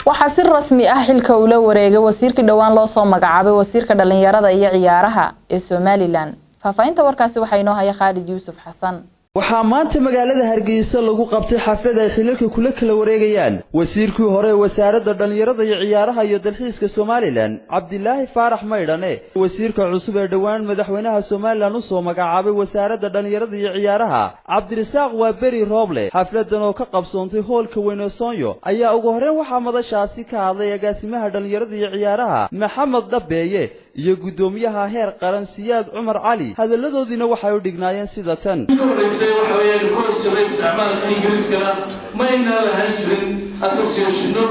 waxaa si rasmi ah xilka uu la wareegay wasiirka dhawaan loo soo magacaabay wasiirka dhalinyarada iyo ciyaaraha ee Somaliland. Faafaynta warkaasi waxa inoo haya Khalid Yuusuf Xasan. waxaa maanta magaalada Hargeysa lagu qabtay xaflad ay xilalka kula wareegayaan wasiirkii hore wasaaradda dhalinyarada iyo ciyaaraha iyo dalxiiska Somaliland Cabdilaahi Faarax Maydhane wasiirka cusub ee dhawaan madaxweynaha Somaliland u soo magacaabay wasaaradda dhalinyarada iyo ciyaaraha Cabdirasaaq Waaberi Rooble. xafladan oo ka qabsoontay hoolka weyn ee Soonyo ayaa ugu horreyn waxaa madashaasi ka hadlay agaasimaha dhalinyarada iyo ciyaaraha Maxamed Dabeeye iyo gudoomiyaha heer qaran Siyaad Cumar Cali. hadaladoodina waxay u dhignaayeen sida tan: waxaweyaan kuwasta isticmaalka Ingiriiskana ma ayna lahayn jirin associationno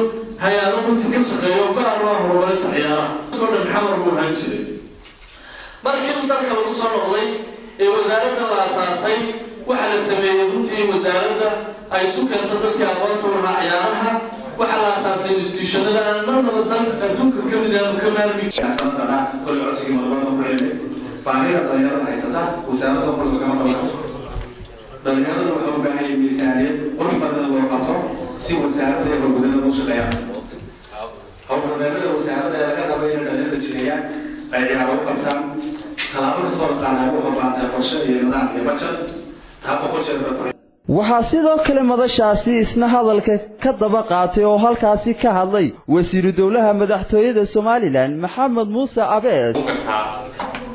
hay'ado runtii ka shaqeeyo gaar ah horumarinta ciyaaraha oo dhan xamar buu ahaan jiray. markii dalka lagu soo noqday ee wasaaradda la aasaasay waxaa la sameeyey runtii wasaaradda ay isu keento dadka aqoonta u lahaa ciyaaraha. waxaa la aasaasay institutionada aan marnaba dal adduunka ka mid ah ka maarmi siyaasadana kole codsiga marwada ku helay baahida dhalinyarada haysata wasaaradda kulliga kama dhawaaqto. dhalinyaradu waxay u baahan yihiin miisaaniyad qurux badan loo qabto si wasaaradda iyo howlgallada u shaqeeyaan. howlgallada wasaaradda laga rabo inay dhalinyarada jireeyaan ay ciyaaro u qabtaan. tallaabo kastoo la qaadayo wuxuu baantay qorshe iyo nidaam iyo budget taa boqol jeer baa waxaa sidoo kale madashaasi isna hadalka ka daba qaatay oo halkaasi ka hadlay wasiiru dawlaha madaxtooyada Somaliland Maxamed Muuse Abees.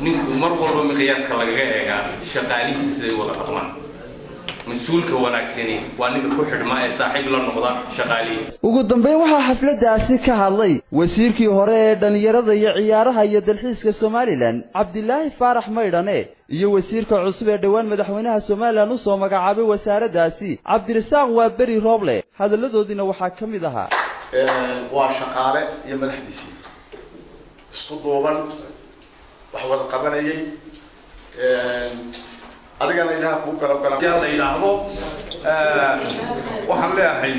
ninku mar walba miqyaaska laga eega shaqaalihiisa ay wada dhaqmaan mas'uulka wanaagsani waa ninka ku xidhma ee saaxiib la noqda shaqaalihiisa. ugu dambeyn waxaa xafladaasi ka hadlay wasiirkii hore ee dhalinyarada iyo ciyaaraha iyo dalxiiska Somaliland Cabdilaahi Faarax Maydhane iyo wasiirka cusub ee dhawaan madaxweynaha Somaliland u soo magacaabay wasaaraddaasi Cabdirasaaq Waaberi Rooble. hadaladoodina waxaa ka mid ahaa: waa shaqaale iyo madaxdiisii isku duuban wax wada qabanayay. adigana ilaha ku garab galan la yiraahdo waxaan leeyahay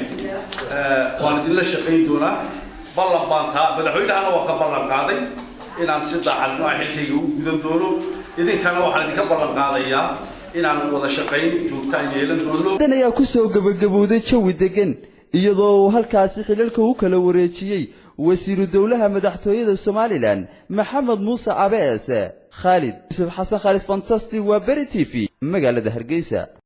waan idinla shaqayn doonaa. ballan baantaa madaxweynahana waa ka ballan qaaday inaan si daacad ah xilkayga u gudan doono. idinkana waxaan idinka ballan qaadayaa inaan wada shaqayn joogtaan yeelan doono. ayaa ku soo gabagabowday jawi degan iyadoo halkaasi xilalka uu kala wareejiyay wasiiru dawlaha madaxtooyada Somaliland Maxamed Muuse Abees. Khalid Yuusuf Xasan, Khalid Fantastic, Waaberi TV, magaalada Hargeysa.